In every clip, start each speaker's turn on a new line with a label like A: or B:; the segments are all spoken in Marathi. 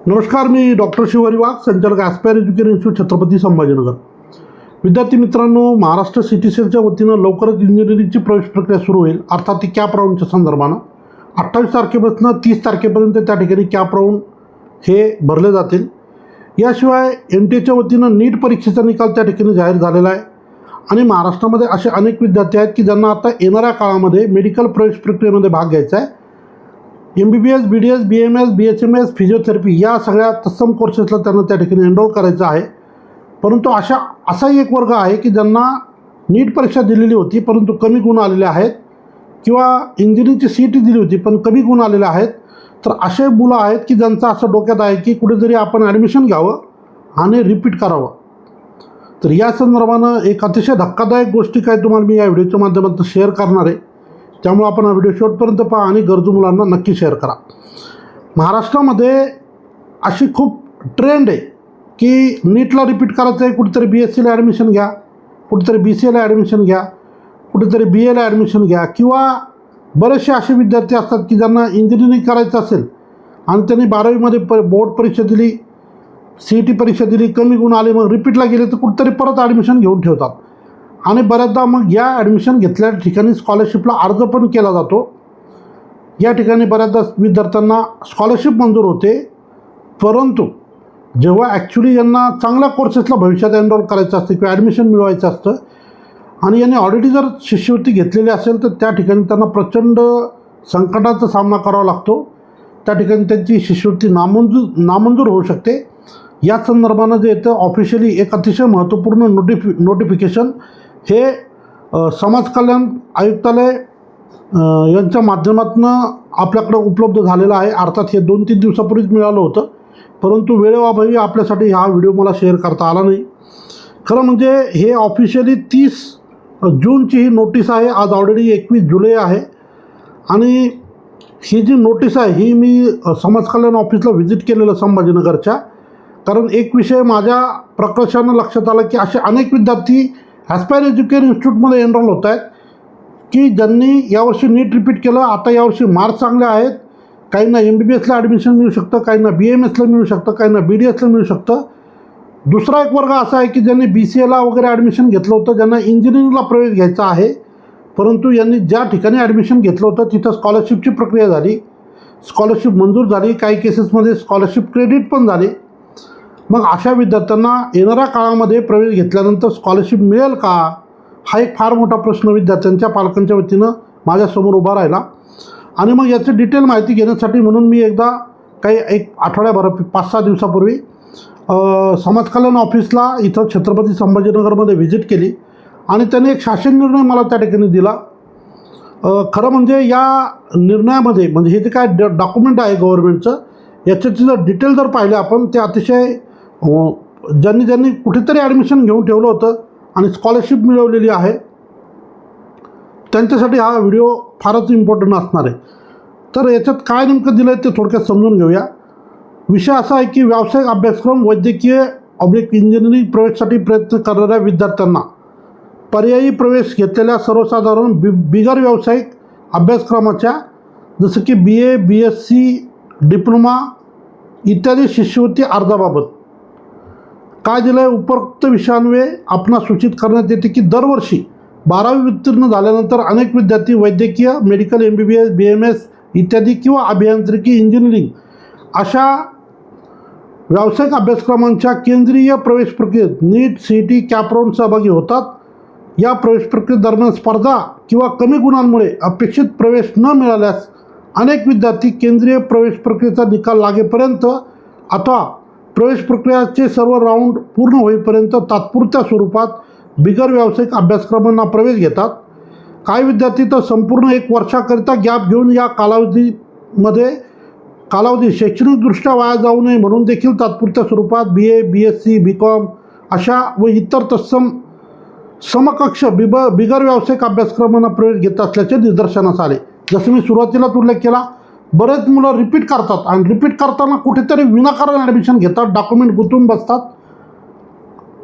A: नमस्कार, मी डॉक्टर शिवहरी वाघ, संचालक aspire education institute, Chhatrapati Sambhajinagar. विद्यार्थी मित्रांनो, महाराष्ट्र सिटी सेलच्या वतीनं लवकरच इंजिनिअरिंगची प्रवेश प्रक्रिया सुरू होईल. अर्थात ती कॅप राऊंडच्या संदर्भानं 28 तारखेपासून 30 तारखेपर्यंत त्या ठिकाणी कॅप राऊंड हे भरले जातील. याशिवाय NTA वतीनं नीट परीक्षेचा निकाल त्या ठिकाणी जाहीर झालेला आहे. आणि महाराष्ट्रामध्ये असे अनेक विद्यार्थी आहेत की ज्यांना आता येणाऱ्या काळामध्ये मेडिकल प्रवेश प्रक्रियेमध्ये भाग घ्यायचा आहे. MBBS, BDS, BMS, BHMS, physiotherapy या सगळ्या तत्सम कोर्सेसला त्यांना त्या ठिकाणी एनरोल करायचं आहे. परंतु असाही एक वर्ग आहे की ज्यांना नीट परीक्षा दिलेली होती परंतु कमी गुण आलेले आहेत, किंवा इंजिनिअरिंगची CET दिली होती पण कमी गुण आलेले आहेत. तर असे मुलं आहेत की ज्यांचं असं डोक्यात आहे की कुठेतरी आपण ॲडमिशन घ्यावं आणि रिपीट करावं. तर या संदर्भानं एक अतिशय धक्कादायक गोष्टी काय तुम्हाला मी या व्हिडिओच्या माध्यमातून शेअर करणार आहे. त्यामुळे आपण हा व्हिडिओ शेवटपर्यंत पहा आणि गरजू मुलांना नक्की शेअर करा. महाराष्ट्रामध्ये अशी खूप ट्रेंड आहे की नीटला रिपीट करायचं आहे, कुठेतरी BSCला ॲडमिशन घ्या, कुठेतरी BCAला ॲडमिशन घ्या, कुठेतरी BAला ॲडमिशन घ्या. किंवा बरेचसे असे विद्यार्थी असतात की ज्यांना इंजिनिअरिंग करायचं असेल आणि त्यांनी 12वीमध्ये बोर्ड परीक्षा दिली, CET परीक्षा दिली, कमी गुण आले, मग रिपीटला गेले तर कुठेतरी परत ॲडमिशन घेऊन ठेवतात. आणि बऱ्याचदा मग या ॲडमिशन घेतल्या ठिकाणी स्कॉलरशिपला अर्ज पण केला जातो. या ठिकाणी बऱ्याचदा विद्यार्थ्यांना स्कॉलरशिप मंजूर होते, परंतु जेव्हा ॲक्च्युली यांना चांगल्या कोर्सेसला भविष्यात एनरोल करायचं असतं किंवा ॲडमिशन मिळवायचं असतं आणि यांनी ऑलरेडी जर शिष्यवृत्ती घेतलेली असेल तर त्या ठिकाणी त्यांना प्रचंड संकटाचा सामना करावा लागतो. त्या ठिकाणी त्यांची शिष्यवृत्ती नामंजूर होऊ शकते. या संदर्भानं जे येतं ऑफिशियली एक अतिशय महत्त्वपूर्ण नोटिफिकेशन हे समाज कल्याण आयुक्तालय यांच्या माध्यमातून आपल्याकडे उपलब्ध झालेलं आहे. अर्थात हे 2-3 दिवसापूर्वीच मिळालं होतं, परंतु वेळेअभावी आपल्यासाठी हा व्हिडिओ मला शेअर करता आला नाही. खरं म्हणजे हे ऑफिशियली 30 जूनची ही नोटीस आहे. आज ऑलरेडी 21 जुलै आहे. आणि ही जी नोटीस आहे ही मी समाज कल्याण ऑफिसला व्हिजिट केलेलं संभाजीनगरच्या. कारण एक विषय माझ्या प्रकर्षानं लक्षात आला की असे अनेक विद्यार्थी ॲस्पायर एज्युकेशन इन्स्टिट्यूटमध्ये एनरोल होत आहेत की ज्यांनी यावर्षी नीट रिपीट केलं. आता यावर्षी मार्क्स चांगले आहेत, काहींना MBBSला ॲडमिशन मिळू शकतं, काहींना BMSला मिळू शकतं, काहींना BDSला मिळू शकतं. दुसरा एक वर्ग असा आहे की ज्यांनी BCAला वगैरे ॲडमिशन घेतलं होतं, ज्यांना इंजिनिअरिंगला प्रवेश घ्यायचा आहे, परंतु यांनी ज्या ठिकाणी ॲडमिशन घेतलं होतं तिथं स्कॉलरशिपची प्रक्रिया झाली, स्कॉलरशिप मंजूर झाली, काही केसेसमध्ये स्कॉलरशिप क्रेडिट पण झाली. मग अशा विद्यार्थ्यांना येणाऱ्या काळामध्ये प्रवेश घेतल्यानंतर स्कॉलरशिप मिळेल का, हा एक फार मोठा प्रश्न विद्यार्थ्यांच्या पालकांच्या वतीनं माझ्यासमोर उभा राहिला. आणि मग याची डिटेल माहिती घेण्यासाठी म्हणून मी एकदा एक आठवड्याभर 5-6 दिवसापूर्वी समाज कल्याण ऑफिसला इथं छत्रपती संभाजीनगरमध्ये व्हिजिट केली आणि त्याने एक शासन निर्णय मला त्या ठिकाणी दिला. खरं म्हणजे या निर्णयामध्ये म्हणजे हे जे काय डॉक्युमेंट आहे गव्हर्नमेंटचं, याच्याची जर डिटेल जर पाहिले आपण, ते अतिशय ज्यांनी कुठेतरी ॲडमिशन घेऊन ठेवलं होतं आणि स्कॉलरशिप मिळवलेली आहे त्यांच्यासाठी हा व्हिडिओ फारच इम्पॉर्टंट असणार आहे. तर याच्यात काय नेमकं दिलं आहे ते थोडक्यात समजून घेऊया. विषय असा आहे की व्यावसायिक अभ्यासक्रम, वैद्यकीय इंजिनिअरिंग प्रवेशासाठी प्रयत्न करणाऱ्या विद्यार्थ्यांना पर्यायी प्रवेश घेतलेल्या सर्वसाधारण बिगर व्यावसायिक अभ्यासक्रमाच्या जसं की BA, BSc, डिप्लोमा इत्यादी शिष्यवृत्ती अर्जाबाबत काय दिलं आहे. उपरोक्त विषयांवे आपणास सूचित करण्यात येते की दरवर्षी 12वी उत्तीर्ण झाल्यानंतर अनेक विद्यार्थी वैद्यकीय, मेडिकल, MBBS, BMS इत्यादी किंवा अभियांत्रिकी, इंजिनिअरिंग अशा व्यावसायिक अभ्यासक्रमांच्या केंद्रीय प्रवेश प्रक्रियेत नीट, CET, कॅप राऊंड सहभागी होतात. या प्रवेश प्रक्रियेदरम्यान स्पर्धा किंवा कमी गुणांमुळे अपेक्षित प्रवेश न मिळाल्यास अनेक विद्यार्थी केंद्रीय प्रवेश प्रक्रियेचा निकाल लागेपर्यंत अथवा प्रवेश प्रक्रियेचे सर्व राऊंड पूर्ण होईपर्यंत तात्पुरत्या स्वरूपात बिगर व्यावसायिक अभ्यासक्रमांना प्रवेश घेतात. काही विद्यार्थी तर संपूर्ण 1 वर्षाकरिता गॅप घेऊन या कालावधी शैक्षणिकदृष्ट्या वाया जाऊ नये म्हणून देखील तात्पुरत्या स्वरूपात BA, BSc, BCom अशा व इतर तत्सम समकक्ष बिगर व्यावसायिक अभ्यासक्रमांना प्रवेश घेत असल्याचे निदर्शनास आले. जसं मी सुरुवातीलाच उल्लेख केला, बरेच मुलं रिपीट करतात आणि रिपीट करताना कुठेतरी विनाकारण ॲडमिशन घेतात, डॉक्युमेंट गुंतवून बसतात.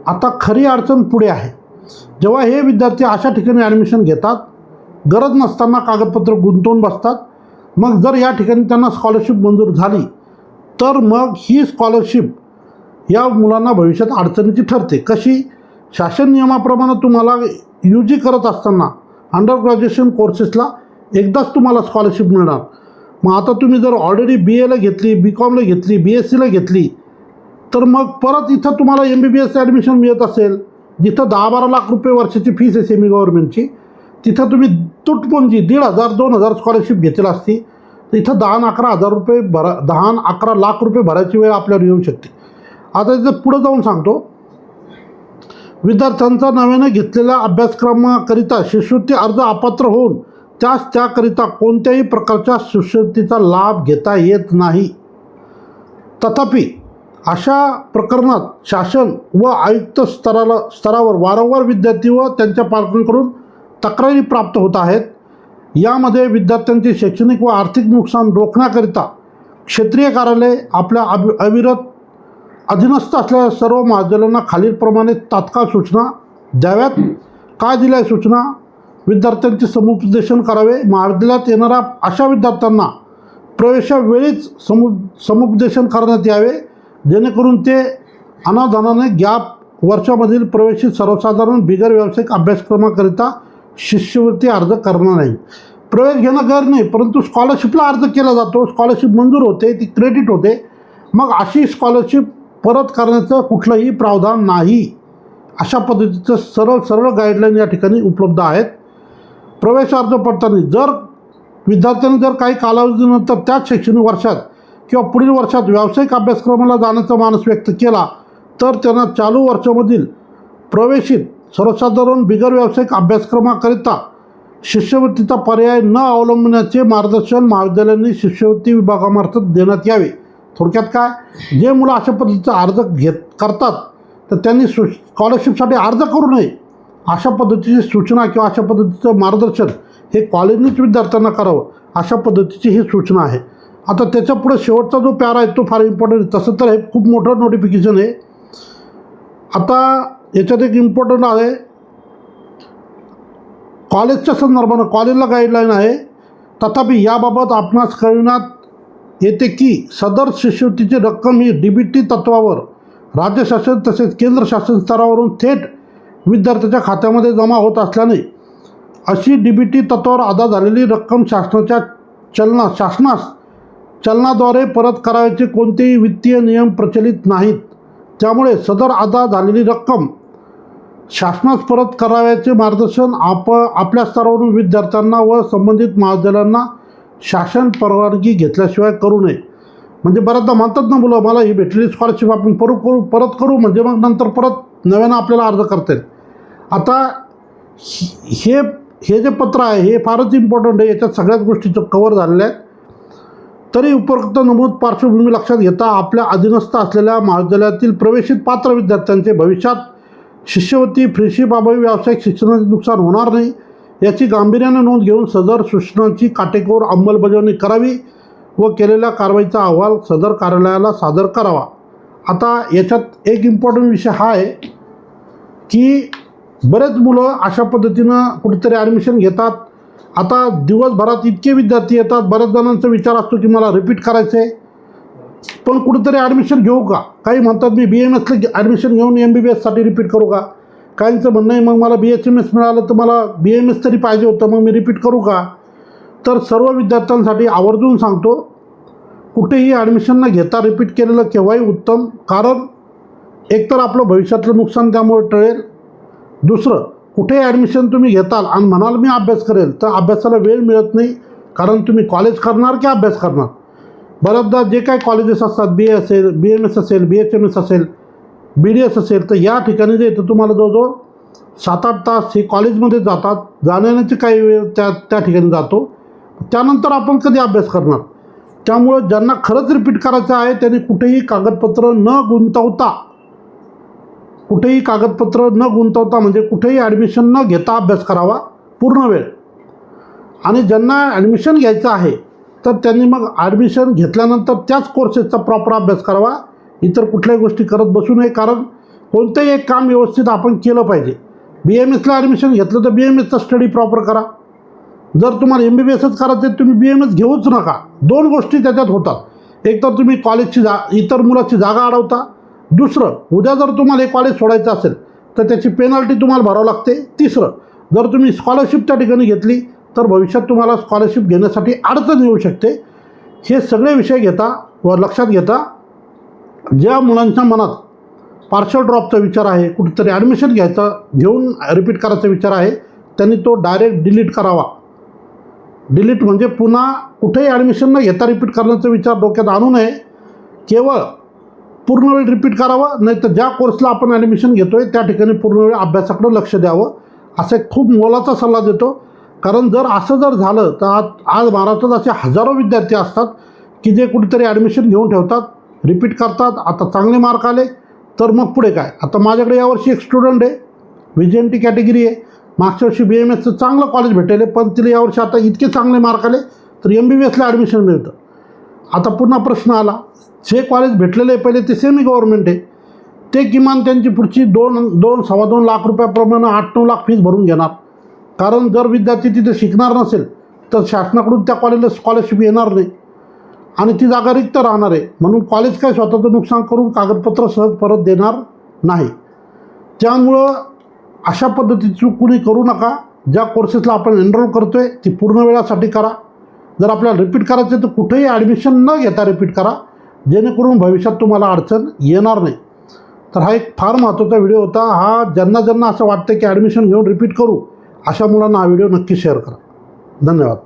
A: आता खरी अडचण पुढे आहे. जेव्हा हे विद्यार्थी अशा ठिकाणी ॲडमिशन घेतात, गरज नसताना कागदपत्र गुंतवून बसतात, मग जर या ठिकाणी त्यांना स्कॉलरशिप मंजूर झाली तर मग ही स्कॉलरशिप या मुलांना भविष्यात अडचणीची ठरते. कशी? शासन नियमाप्रमाणे तुम्हाला UG करत असताना अंडर ग्रॅज्युएशन कोर्सेसला एकदाच तुम्हाला स्कॉलरशिप मिळणार. मग आता तुम्ही जर ऑलरेडी BAला घेतली, BComला घेतली, BScला घेतली, तर मग परत इथं तुम्हाला MBBS ॲडमिशन मिळत असेल, जिथं 10-12 लाख रुपये वर्षाची फीस आहे सेमी गव्हर्नमेंटची, तिथं तुम्ही तुटपुंजी 1,500-2,000 स्कॉलरशिप घेतली असती, तर इथं 10-11 लाख रुपये भरायची वेळ आपल्यावर येऊ शकते. आता इथं पुढं जाऊन सांगतो, विद्यार्थ्यांचा नव्याने घेतलेल्या अभ्यासक्रमाकरिता शिष्यवृत्ती अर्ज अपात्र होऊन त्याकरिता कोणत्याही प्रकारच्या शिष्यवृत्तीचा लाभ घेता येत नाही. तथापि अशा प्रकरणात शासन व आयुक्त स्तरावर वारंवार विद्यार्थी व त्यांच्या पालकांकडून तक्रारी प्राप्त होत आहेत. यामध्ये विद्यार्थ्यांचे शैक्षणिक व आर्थिक नुकसान रोखण्याकरिता क्षेत्रीय कार्यालय आपल्या अविरत अधीनस्थ असलेल्या सर्व महाविद्यालयांना खालीलप्रमाणे तात्काळ सूचना द्याव्यात. काय दिल्या सूचना? विद्यार्थ्यांचे समुपदेशन करावे. महाविद्यालयात येणाऱ्या अशा विद्यार्थ्यांना प्रवेशावेळीच समुपदेशन करण्यात यावे, जेणेकरून ते अनावधानाने गॅप वर्षामधील प्रवेशित सर्वसाधारण बिगर व्यावसायिक अभ्यासक्रमाकरिता शिष्यवृत्ती अर्ज करणार नाही. प्रवेश घेणं गैर नाही, परंतु स्कॉलरशिपला अर्ज केला जातो, स्कॉलरशिप मंजूर होते, ती क्रेडिट होते, मग अशी स्कॉलरशिप परत करण्याचं कुठलंही प्रावधान नाही. अशा पद्धतीचं सरळ गाईडलाईन या ठिकाणी उपलब्ध आहेत. प्रवेश अर्ज पडताना जर विद्यार्थ्यांनी जर काही कालावधीनंतर त्याच शैक्षणिक वर्षात किंवा पुढील वर्षात व्यावसायिक अभ्यासक्रमाला जाण्याचा मानस व्यक्त केला, तर त्यांना चालू वर्षामधील प्रवेशित सर्वसाधारण बिगर व्यावसायिक अभ्यासक्रमाकरिता शिष्यवृत्तीचा पर्याय न अवलंबण्याचे मार्गदर्शन महाविद्यालयांनी शिष्यवृत्ती विभागामार्फत देण्यात यावे. थोडक्यात काय, जे मुलं अशा पद्धतीचा अर्ज करतात तर त्यांनी स्कॉलरशिपसाठी अर्ज करू नये, अशा पद्धतीची सूचना किंवा अशा पद्धतीचं मार्गदर्शन हे कॉलेजनीच विद्यार्थ्यांना करावं, अशा पद्धतीची ही सूचना आहे. आता त्याच्यापुढे शेवटचा जो पॅरा आहे तो फार इम्पॉर्टंट आहे. तसं तर हे खूप मोठं नोटिफिकेशन आहे. आता याच्यात एक इम्पॉर्टंट आहे, कॉलेजच्या संदर्भानं कॉलेजला गाईडलाईन आहे. तथापि याबाबत आपणास कळविण्यात येते की सदर शिष्यवृत्तीची रक्कम ही DBT तत्वावर राज्य शासन तसेच केंद्र शासन स्तरावरून थेट विद्यार्थ्याच्या खात्यामध्ये जमा होत असल्याने अशी DBT तत्वावर अदा झालेली रक्कम शासनास चलनाद्वारे परत करावयाचे कोणतेही वित्तीय नियम प्रचलित नाहीत. त्यामुळे सदर अदा झालेली रक्कम शासनास परत करावयाचे मार्गदर्शन आपल्या स्तरावरून विद्यार्थ्यांना व संबंधित महाविद्यालयांना शासन परवानगी घेतल्याशिवाय करू नये. म्हणजे बऱ्याचदा म्हणतात ना मुलं, मला ही भेटलेली स्कॉलरशिप आपण परत करू म्हणजे मग नंतर परत नव्यानं आपल्याला अर्ज करता येईल. आता हे जे पत्र आहे हे फारच इम्पॉर्टंट आहे. याच्यात सगळ्याच गोष्टीचं कवर झालेल्या आहेत. तरी उपरोक्त नमूद पार्श्वभूमी लक्षात घेता आपल्या अधीनस्थ असलेल्या महाविद्यालयातील प्रवेशित पात्र विद्यार्थ्यांचे भविष्यात शिष्यवृत्ती फ्रीशिप अभावी व्यावसायिक शिक्षणाचे नुकसान होणार नाही याची गांभीर्याने नोंद घेऊन सदर सूचनांची काटेकोर अंमलबजावणी करावी व केलेल्या कारवाईचा अहवाल सदर कार्यालयाला सादर करावा. आता याच्यात एक इम्पॉर्टंट विषय हा आहे की बरेच मुलं अशा पद्धतीनं कुठेतरी ॲडमिशन घेतात. आता दिवसभरात इतके विद्यार्थी येतात, बऱ्याच जणांचा विचार असतो की मला रिपीट करायचं आहे, पण कुठेतरी ॲडमिशन घेऊ का? काही म्हणतात मी BMSला ॲडमिशन घेऊन MBBSसाठी रिपीट करू का? काहींचं म्हणणं आहे मग मला BHMS मिळालं तर मला BMS तरी पाहिजे होतं, मग मी रिपीट करू का? तर सर्व विद्यार्थ्यांसाठी आवर्जून सांगतो, कुठेही ॲडमिशन न घेता रिपीट केलेलं केव्हाही उत्तम. कारण एकतर आपलं भविष्यातलं नुकसान त्यामुळे टळेल. दुसरं, कुठेही ॲडमिशन तुम्ही घेताल आणि म्हणाल मी अभ्यास करेल, तर अभ्यासाला वेळ मिळत नाही. कारण तुम्ही कॉलेज करणार की अभ्यास करणार. बऱ्याचदा जे काही कॉलेजेस असतात, BA असेल, BMS असेल, BHMS असेल, BDS असेल, तर या ठिकाणी जे येतं तुम्हाला जवळजवळ 7-8 तास हे कॉलेजमध्ये जातात. जाण्याची काही वेळ त्या ठिकाणी जातो. त्यानंतर आपण कधी अभ्यास करणार? त्यामुळं ज्यांना खरंच रिपीट करायचं आहे त्यांनी कुठेही कागदपत्र न गुंतवता म्हणजे कुठेही ॲडमिशन न घेता अभ्यास करावा पूर्ण वेळ. आणि ज्यांना ॲडमिशन घ्यायचं आहे तर त्यांनी मग ॲडमिशन घेतल्यानंतर त्याच कोर्सेसचा प्रॉपर अभ्यास करावा. इतर कुठल्याही गोष्टी करत बसू नये. कारण कोणतंही एक काम व्यवस्थित आपण केलं पाहिजे. BMSला ॲडमिशन घेतलं तर BMSचा स्टडी प्रॉपर करा. जर तुम्हाला MBBSच करायचं आहे तुम्ही BMS घेऊच नका. दोन गोष्टी त्याच्यात होतात. एक तर तुम्ही कॉलेजची इतर मुलाची जागा अडवता, दुसरं उद्या जर तुम्हाला हे कॉलेज सोडायचं असेल तर त्याची पेनल्टी तुम्हाला भरावं लागते, तिसरं जर तुम्ही स्कॉलरशिप त्या ठिकाणी घेतली तर भविष्यात तुम्हाला स्कॉलरशिप घेण्यासाठी अडचण येऊ शकते. हे सगळे विषय घेता व लक्षात घेता ज्या मुलांच्या मनात पार्शल ड्रॉपचा विचार आहे, कुठेतरी ॲडमिशन घेऊन रिपीट करायचा विचार आहे, त्यांनी तो डायरेक्ट डिलीट करावा. डिलीट म्हणजे पुन्हा कुठेही ॲडमिशन न घेता रिपीट करण्याचा विचार डोक्यात आणू नये. केवळ पूर्ण वेळ रिपीट करावं, नाही तर ज्या कोर्सला आपण ॲडमिशन घेतो आहे त्या ठिकाणी पूर्ण वेळ अभ्यासाकडे लक्ष द्यावं, असा एक खूप मोलाचा सल्ला देतो. कारण जर असं जर झालं तर आज महाराष्ट्रात असे हजारो विद्यार्थी असतात की जे कुठेतरी ॲडमिशन घेऊन ठेवतात, रिपीट करतात. आता चांगले मार्क आले तर मग पुढे काय. आता माझ्याकडे यावर्षी एक स्टुडंट आहे, VJNT कॅटेगरी आहे, मागच्या वर्षी BMSचं चांगलं कॉलेज भेटेल, पण तिला यावर्षी आता इतके चांगले मार्क आले तर MBBSला ॲडमिशन मिळतं. आता पुन्हा प्रश्न आला, जे कॉलेज भेटलेले आहे पहिले ते सेमी गव्हर्नमेंट आहे, ते किमान त्यांची पुढची 2-2.25 लाख रुपयाप्रमाणे 8-9 लाख फीस भरून घेणार. कारण जर विद्यार्थी तिथे शिकणार नसेल तर शासनाकडून त्या कॉलेजला स्कॉलरशिप येणार नाही आणि ती जागा रिक्त राहणार आहे. म्हणून कॉलेज काय स्वतःचं नुकसान करून कागदपत्र सहज परत देणार नाही. त्यामुळं अशा पद्धतीची चूक कुणी करू नका. ज्या कोर्सेसला आपण एनरोल करतो आहे ती पूर्ण वेळासाठी करा. जर आपल्याला रिपीट करायचं तर कुठेही ॲडमिशन न घेता रिपीट करा, जेणेकरून भविष्यात तुम्हाला अडचण येणार नाही. तर हा एक फार महत्त्वाचा व्हिडिओ होता. हा ज्यांना असं वाटतं की ॲडमिशन घेऊन रिपीट करू अशा मुलांना हा व्हिडिओ नक्की शेअर करा. धन्यवाद.